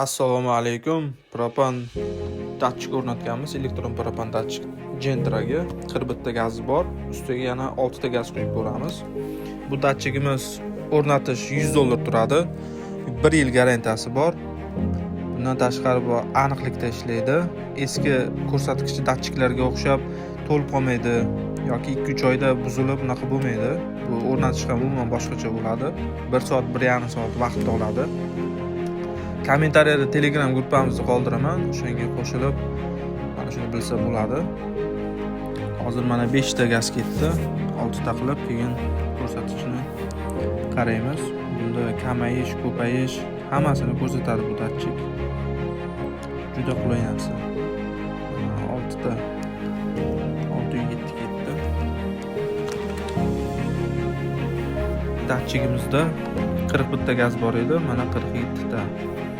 Assalomu alaykum. Propan datchik o'rnatganmiz. Elektron propan datchik Gentraga 41 ta gazi bor. Ustiga yana 6 ta gaz quyib boramiz. Bu datchigimiz o'rnatish $100 turadi. 1 yil garantiyasi bor. Bundan tashqari bu aniqlikda ishlaydi. Eski ko'rsatkichli datchiklarga o'xshab to'lib qolmaydi yoki 2-3 oyda buzilib unaqa bo'lmaydi. Bu o'rnatish ham umuman boshqacha bo'ladi. 1 soat, 1,5 soat vaqt oladi. Kommentariyada Telegram gruppamizni qoldiraman. O'shanga qo'shilib, mana shuni bilsa bo'ladi. Hozir mana 5 ta gaz ketdi. 6 ta qilib, keyin ko'rsatishni qaraymiz. Bunda kamayish, ko'payish hammasini ko'rsatadi bu datchik. Juda qulay narsa. 6 ta 6-7 ketdi. Datchigimizda 41 ta gaz bor edi, mana 47 ta.